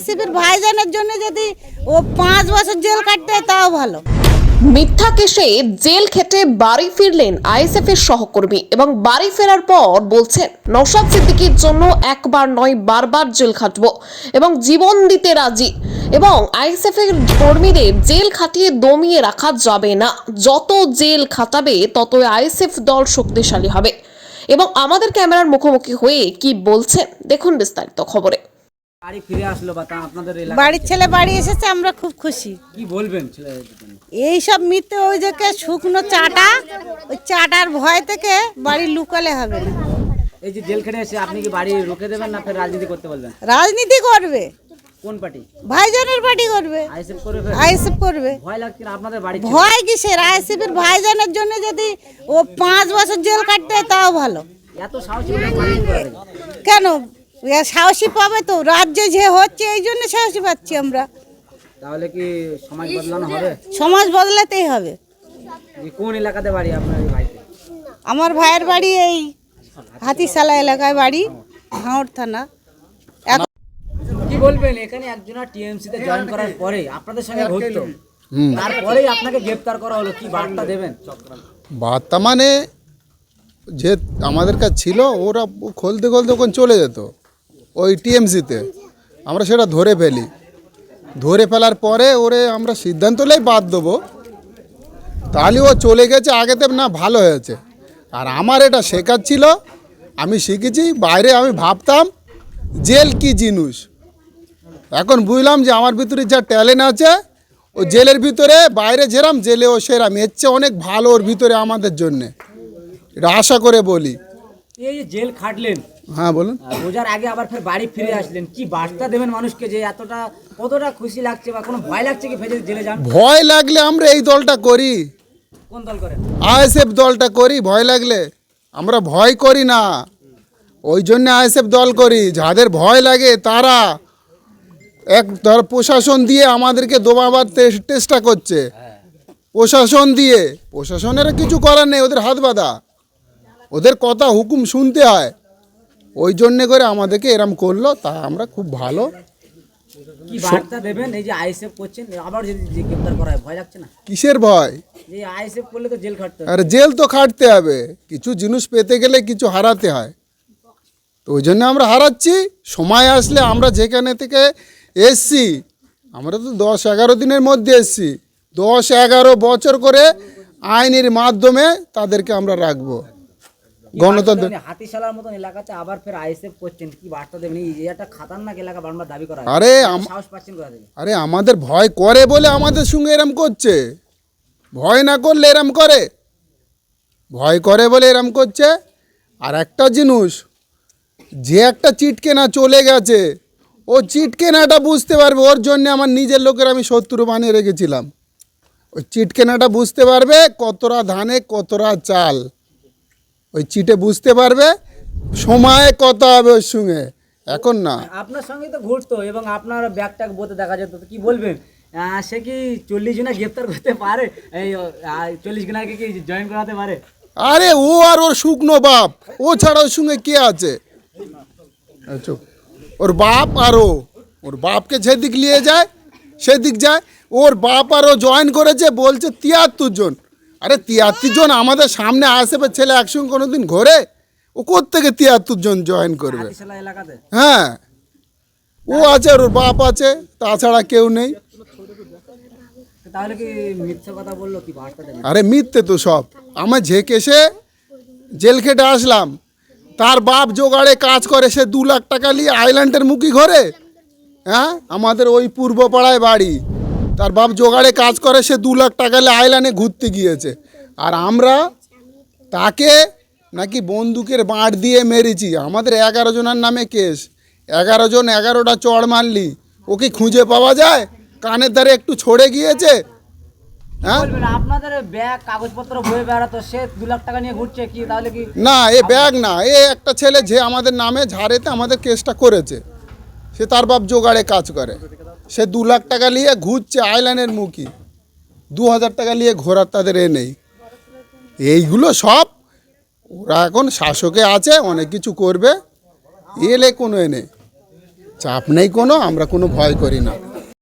আইএসএফের ভাইজানের জন্য যদি ও 5 বছর জেল কাটতে হয় তাও ভালো। মিথ্যা কেসে জেল খেটে বাড়ি ফিরলেন আইএসএফ এর সহকর্মী এবং বাড়ি ফেরার পর বলছেন নওশাদ সিদ্দিকীর জন্য একবার নয় বারবার জেল খাটবো এবং জীবন দিতে রাজি এবং আইএসএফ এর কর্মীদের জেল খাটিয়ে দমিয়ে রাখা যাবে না। যত জেল খাটাবে ততই আইএসএফ দল শক্তিশালী হবে এবং আমাদের ক্যামেরার মুখোমুখি হয়ে কি বলছেন দেখুন বিস্তারিত খবরে। বাড়ি ফিরে আসলো বা তা আপনাদের এলাকা বাড়ির ছেলে বাড়ি এসেছে, আমরা খুব খুশি। কি বলবেন ছেলেদের জন্য? এই সব মিথ্যে ওই যে শুকনো চাটা, ওই চাটার ভয় থেকে বাড়ি লুকালে হবে না। এই যে জেল খেটে এসে আপনি কি বাড়ি রুখে দেবেন না ফের রাজনীতি করতে বলবেন? রাজনীতি করবে। কোন পার্টি? ভাইজানের পার্টি করবে। আইএসএফ করবে? আইএসএফ করবে। ভয় লাগছে না আপনাদের বাড়ি? ভয় কিসের? আইএসএফের ভাইজানের জন্য যদি ও 5 বছর জেল কাটতে হয় তাও ভালো। এত সাহসী হলে মাইন্ড করে দেবে। কেন সাহসী পাবে তো? রাজ্যে যে হচ্ছে এই জন্য সাহসী পাচ্ছি আমরা। তাহলে কি সমাজ বদলানো হবে? সমাজ বদলাতেই হবে। কোন এলাকাতে বাড়ি আপনার এই ভাইকে? আমার ভাইয়ের বাড়ি এই হাতিশালা এলাকায় বাড়ি, হাওড় থানা। কি বলবেন এখানে একজনা টিএমসি তে জয়েন করার পরে আপনাদের সঙ্গে ঘটতো, তারপরেই আপনাকে গ্রেফতার করা হলো, কি বার্তা দেবেন? বার্তা মানে যে আমাদের কাছে ছিল ওরা খুলতে খুলতে ওখানে চলে যেত ওই টিএমসিতে, আমরা সেটা ধরে ফেলি। ধরে ফেলার পরে ওরে আমরা সিদ্ধান্ত নেই বাদ দেবো, তাহলে ও চলে গেছে আগেতে না, ভালো হয়েছে। আর আমার এটা শেখার ছিল, আমি শিখেছি। বাইরে আমি ভাবতাম জেল কি জিনিস, এখন বুঝলাম যে আমার ভিতরে যা ট্যালেন্ট আছে ও জেলের ভিতরে, বাইরে যেরাম জেলে ও সেরাম, এর চেয়ে অনেক ভালো ওর ভিতরে আমাদের জন্যে, এটা আশা করে বলি। এই যে জেল খাটলেন, হ্যাঁ বলুন। রোজার আগে আবার ফের বাড়ি ফিরে আসলেন, কি বার্তা দেবেন মানুষকে যে এতটা কতটা খুশি লাগছে বা কোনো ভয় লাগছে কি ফের জেলে যান? ভয় লাগলে আমরা এই দলটা করি, কোন দল করেন? আইএসএফ দলটা করি। ভয় লাগলে আমরা ভয় করি না, ওই জন্য আইএসএফ দল করি। যাদের ভয় লাগে তারা ধর প্রশাসন দিয়ে আমাদেরকে দোবাবার চেষ্টা করছে, প্রশাসন দিয়ে। প্রশাসনের কিছু করার নেই, ওদের হাত বাঁধা, ওদের কথা হুকুম শুনতে হয়। ওই জন্যে করে আমাদেরকে এরম করলো, তা আমরা খুব ভালো। কি বার্তা দেবেন এই যে আইএসএফ করছেন, আবার যদি গ্রেফতার করা হয় ভয় লাগছে না? কিসের ভয়? যে আইএসএফ করলে তো জেল খাটতে হবে। আরে জেল তো খাটতে হবে, কিছু জিনিস পেতে গেলে কিছু হারাতে হয়, তো ওই জন্য আমরা হারাচ্ছি। সময় আসলে আমরা যেখানে থেকে এসছি, আমরা তো 10-11 দিনের মধ্যে এসছি, 10-11 বছর করে আইনের মাধ্যমে তাদেরকে আমরা রাখবো। গণতন্ত্র হাতিশালার মতন এলাকাতে আবার ফের আইএসএফ করছেন, কি বার্তা দেবেন? এই একটা খাতারনাক এলাকা বারবার দাবি করা হয়। সাহস পাচ্ছেন কোথা থেকে? আরে আমাদের ভয় করে বলে আমাদের সঙ্গে এরম করছে, ভয় না করলে এরম করে? ভয় করে বলে এরম করছে। আর একটা জিনিস, যে একটা চিটকেনা চলে গেছে, ও চিটকেনাটা বুঝতে পারবে। ওর জন্য আমার নিজের লোকের আমি শত্রু বানিয়ে রেখেছিলাম। ওই চিটকেনাটা বুঝতে পারবে, কতটা ধানে কতটা চাল, ওই চিটে বুঝতে পারবে। সময় কত হবে ওর সঙ্গে, এখন না। আপনার সঙ্গে তো ঘুরতো এবং আপনার ব্যাগটাক বোতে দেখা যেত, তো কি বলবেন? সে কি 40 জনা গ্রেফতার করতে পারে? এই 40 জনাকে কি জয়েন করাতে পারে? আরে ও আর ওর শুকনো বাপ, ও ছাড়া ওর সঙ্গে কে আছে? আচ্ছা, ওর বাপ আর ওর বাপকে যেদিক নিয়ে যায় সেদিক যায়। ওর বাপ আর ও জয়েন করেছে, বলছে 73 জন। আরে 73 জন আমাদের সামনে আইএসএফের ছেলে একসঙ্গে কোনোদিন ঘোরে? ও কোত্থেকে 73 জন জয়েন করবে? হাতিশালা এলাকাতে হ্যাঁ, ও আছে আর ওর বাপ আছে, তাছাড়া কেউ নেই। তাহলে কি মিথ্যা কথা বললো, কি বার্তা দেবেন? আরে মিথ্যে তো সব। আমার যে কেসে জেল খেটে আসলাম, তার বাপ জোগাড়ে কাজ করে, সে 2 লাখ টাকা নিয়ে আইল্যান্ডের মুখী ঘরে। হ্যাঁ, আমাদের ওই পূর্ব পাড়ায় বাড়ি, তার বাপ জোগাড়ে কাজ করে, সে 2 লাখ টাকা নিয়ে আইল্যান্ডে ঘুরতে গিয়েছে। আর আমরা তাকে নাকি বন্দুকের বাঁট দিয়ে মেরেছি। আমাদের 11 জনের নামে কেস, 11 জন 11টা চড় মারলি, ওকে খুঁজে পাওয়া যায়? কানের ধারে একটু ছড়ে গিয়েছে। হ্যাঁ, আপনাদের ব্যাগ কাগজপত্র বয়ে বেড়াতো, সে 2 লাখ টাকা নিয়ে ঘুরছে, কি তাহলে কি? না, এ ব্যাগ না, এ একটা ছেলে যে আমাদের নামে ঝাড়েতে আমাদের কেসটা করেছে, সে তার বাপ জোগাড়ে কাজ করে, সে 2 লাখ টাকা নিয়ে ঘুরছে আইল্যান্ডের মুখী। 2000 টাকা নিয়ে ঘোরার তাদের নেই। এইগুলো সব ওরা এখন শাসকে আছে, অনেক কিছু করবে, এলে কোনো নেই। চাপ নেই কোনো, আমরা কোনো ভয় করি না।